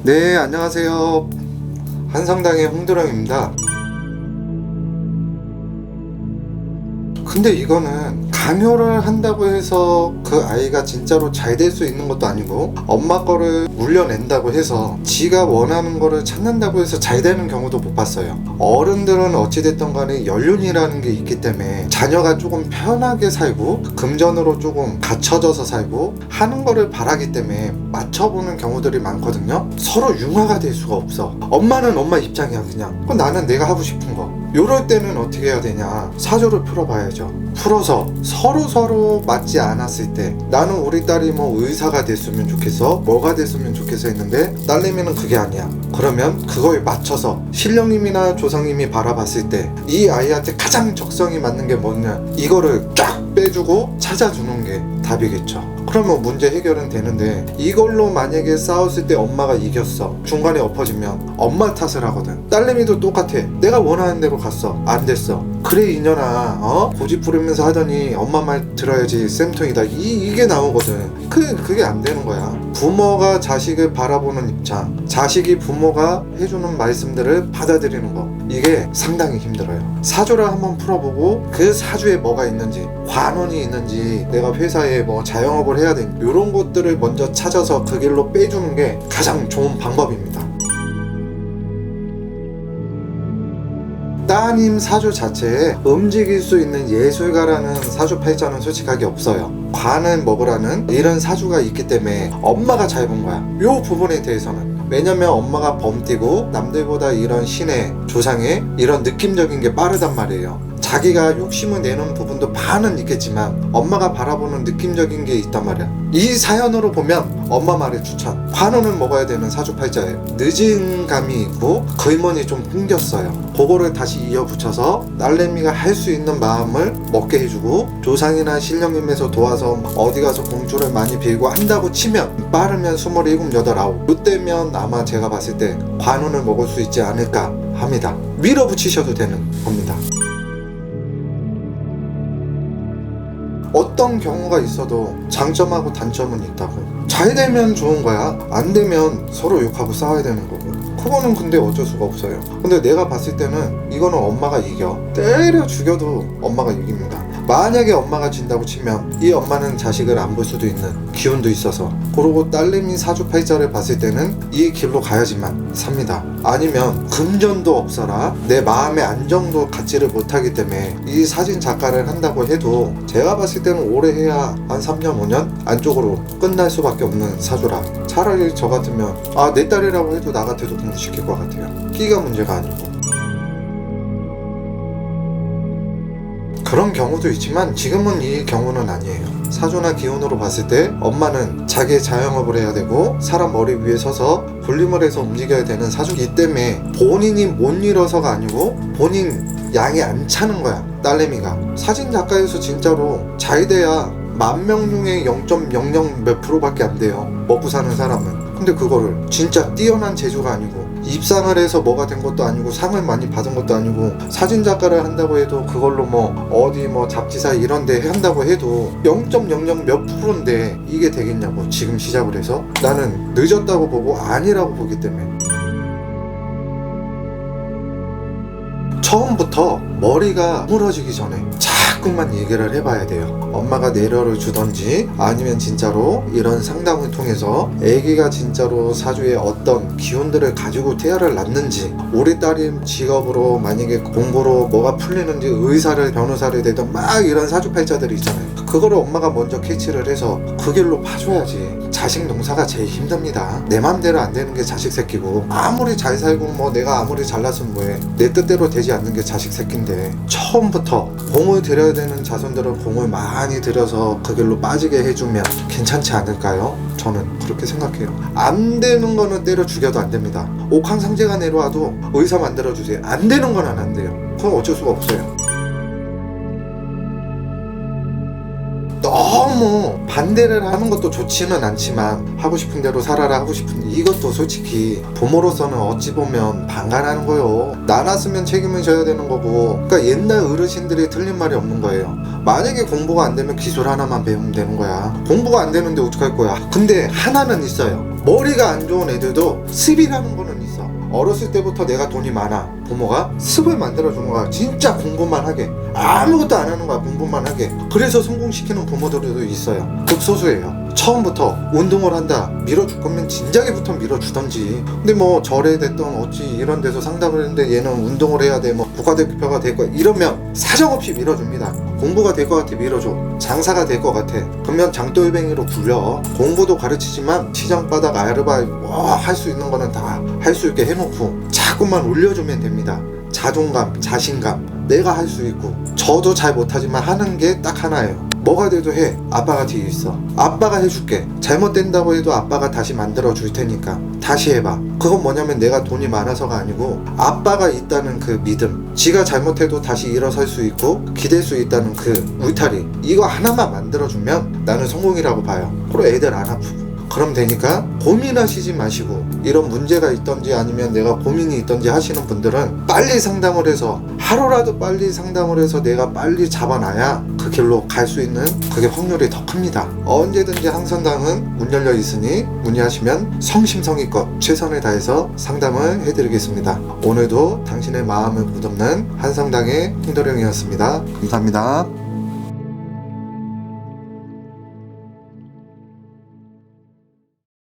네, 안녕하세요. 한성당의 홍드랑입니다. 근데 이거는 강요를 한다고 해서 그 아이가 진짜로 잘 될 수 있는 것도 아니고, 엄마 거를 물려낸다고 해서 지가 원하는 거를 찾는다고 해서 잘 되는 경우도 못 봤어요. 어른들은 어찌됐든 간에 연륜이라는 게 있기 때문에 자녀가 조금 편하게 살고 금전으로 조금 갖춰져서 살고 하는 거를 바라기 때문에 맞춰보는 경우들이 많거든요. 서로 융화가 될 수가 없어. 엄마는 엄마 입장이야. 그냥 나는 내가 하고 싶은 거. 요럴 때는 어떻게 해야 되냐, 사주를 풀어봐야죠. 풀어서 서로 맞지 않았을 때, 나는 우리 딸이 뭐 의사가 됐으면 좋겠어, 뭐가 됐으면 좋겠어 했는데 딸내미는 그게 아니야. 그러면 그거에 맞춰서 신령님이나 조상님이 바라봤을 때 이 아이한테 가장 적성이 맞는 게 뭐냐, 이거를 쫙 빼주고 찾아주는 게 답이겠죠. 그러면 문제 해결은 되는데, 이걸로 만약에 싸웠을 때 엄마가 이겼어, 중간에 엎어지면 엄마 탓을 하거든. 딸내미도 똑같아. 내가 원하는 대로 갔어, 안 됐어. 그래 이년아, 고집 부리면서 하더니 엄마 말 들어야지 쌤통이다, 이게 나오거든. 그게 안 되는 거야. 부모가 자식을 바라보는 입장, 자식이 부모가 해주는 말씀들을 받아들이는 거, 이게 상당히 힘들어요. 사주를 한번 풀어보고 그 사주에 뭐가 있는지, 관원이 있는지, 내가 회사에 뭐 자영업을 해야 되는 이런 것들을 먼저 찾아서 그 길로 빼주는 게 가장 좋은 방법입니다. 따님 사주 자체에 움직일 수 있는 예술가라는 사주팔자는 솔직하게 없어요. 관을 먹으라는 이런 사주가 있기 때문에 엄마가 잘 본 거야, 요 부분에 대해서는. 왜냐면 엄마가 범띠고 남들보다 이런 신의 조상의 이런 느낌적인 게 빠르단 말이에요. 자기가 욕심을 내는 부분도 반은 있겠지만 엄마가 바라보는 느낌적인 게 있단 말이야. 이 사연으로 보면 엄마 말에 추천. 관원을 먹어야 되는 사주팔자예요. 늦은 감이 있고 글문이 좀 끊겼어요. 그거를 다시 이어붙여서 딸내미가 할 수 있는 마음을 먹게 해주고, 조상이나 신령님에서 도와서 어디 가서 공주를 많이 빌고 한다고 치면 빠르면 27, 8, 9 이때면 아마 제가 봤을 때 관원을 먹을 수 있지 않을까 합니다. 밀어붙이셔도 되는 겁니다. 어떤 경우가 있어도 장점하고 단점은 있다고. 잘 되면 좋은 거야, 안 되면 서로 욕하고 싸워야 되는 거고. 그거는 근데 어쩔 수가 없어요. 근데 내가 봤을 때는 이거는 엄마가 이겨. 때려 죽여도 엄마가 이깁니다. 만약에 엄마가 진다고 치면 이 엄마는 자식을 안 볼 수도 있는 기운도 있어서, 그리고 딸내미 사주팔자를 봤을 때는 이 길로 가야지만 삽니다. 아니면 금전도 없어라, 내 마음의 안정도 갖지를 못하기 때문에 이 사진 작가를 한다고 해도 제가 봤을 때는 오래 해야 한 3년 5년 안쪽으로 끝날 수밖에 없는 사주라. 차라리 저 같으면 내 딸이라고 해도 나 같아도 공부시킬 것 같아요. 끼가 문제가 아니고. 그런 경우도 있지만 지금은 이 경우는 아니에요. 사주나 기운으로 봤을 때 엄마는 자기의 자영업을 해야 되고 사람 머리 위에 서서 군림을 해서 움직여야 되는 사주이기 때문에 본인이 못 일어서가 아니고 본인 양이 안 차는 거야. 딸내미가 사진 작가에서 진짜로 잘 돼야 10,000명 중에 0.00 몇 프로밖에 안 돼요, 먹고 사는 사람은. 근데 그거를 진짜 뛰어난 재주가 아니고, 입상을 해서 뭐가 된 것도 아니고, 상을 많이 받은 것도 아니고, 사진 작가를 한다고 해도 그걸로 뭐 어디 뭐 잡지사 이런 데 한다고 해도 0.00 몇 프로인데 이게 되겠냐고. 지금 시작을 해서 나는 늦었다고 보고 아니라고 보기 때문에 처음부터 머리가 무너지기 전에 자꾸만 얘기를 해봐야 돼요. 엄마가 내려를 주던지 아니면 진짜로 이런 상담을 통해서 아기가 진짜로 사주에 어떤 기운들을 가지고 태아를 낳는지, 우리 딸이 직업으로 만약에 공부로 뭐가 풀리는지, 의사를 변호사를 되든 막 이런 사주팔자들이 있잖아요. 그거를 엄마가 먼저 캐치를 해서 그 길로 봐줘야지. 자식 농사가 제일 힘듭니다. 내 맘대로 안 되는 게 자식 새끼고, 아무리 잘 살고 뭐 내가 아무리 잘났으면 뭐해, 내 뜻대로 되지 않는 게 자식 새끼인데, 처음부터 공을 들여야 되는 자손들은 공을 많이 들여서 그 길로 빠지게 해주면 괜찮지 않을까요? 저는 그렇게 생각해요. 안 되는 거는 때려 죽여도 안 됩니다. 옥황상제가 내려와도 의사 만들어주세요. 안 되는 건 안 돼요. 그건 어쩔 수가 없어요. 너무 반대를 하는 것도 좋지는 않지만 하고 싶은 대로 살아라 하고 싶은, 이것도 솔직히 부모로서는 어찌 보면 방관하는 거요. 나눴으면 책임을 져야 되는 거고. 그러니까 옛날 어르신들이 틀린 말이 없는 거예요. 만약에 공부가 안 되면 기술 하나만 배우면 되는 거야. 공부가 안 되는데 어떡할 거야. 근데 하나는 있어요. 머리가 안 좋은 애들도 습이라는 거는 있어. 어렸을 때부터 내가 돈이 많아. 부모가 습을 만들어주는 거야. 진짜 공부만 하게. 아무것도 안 하는 거야. 공부만 하게. 그래서 성공시키는 부모들도 있어요. 극소수예요. 처음부터 운동을 한다, 밀어줄 거면 진작에부터 밀어주던지. 근데 뭐 절에 됐던 어찌 이런 데서 상담을 했는데 얘는 운동을 해야 돼, 뭐 국가대표가 될 거야 이러면 사정없이 밀어줍니다. 공부가 될 것 같아 밀어줘. 장사가 될 것 같아 그러면 장돌뱅이로 불려. 공부도 가르치지만 시장바닥 아르바이트 할 수 있는 거는 다 할 수 있게 해놓고 자꾸만 올려주면 됩니다. 자존감, 자신감, 내가 할 수 있고. 저도 잘 못하지만 하는 게 딱 하나예요. 뭐가 돼도 해. 아빠가 뒤에 있어. 아빠가 해줄게. 잘못된다고 해도 아빠가 다시 만들어 줄 테니까 다시 해봐. 그건 뭐냐면 내가 돈이 많아서가 아니고 아빠가 있다는 그 믿음. 지가 잘못해도 다시 일어설 수 있고 기댈 수 있다는 그 울타리. 이거 하나만 만들어주면 나는 성공이라고 봐요. 그리고 애들 안 아프고. 그럼 되니까 고민하시지 마시고, 이런 문제가 있던지 아니면 내가 고민이 있던지 하시는 분들은 빨리 상담을 해서, 하루라도 빨리 상담을 해서 내가 빨리 잡아놔야 그 길로 갈 수 있는 그게 확률이 더 큽니다. 언제든지 한상담은 문 열려 있으니 문의하시면 성심성의껏 최선을 다해서 상담을 해드리겠습니다. 오늘도 당신의 마음을 무덮는 한상당의 홍도령이었습니다. 감사합니다.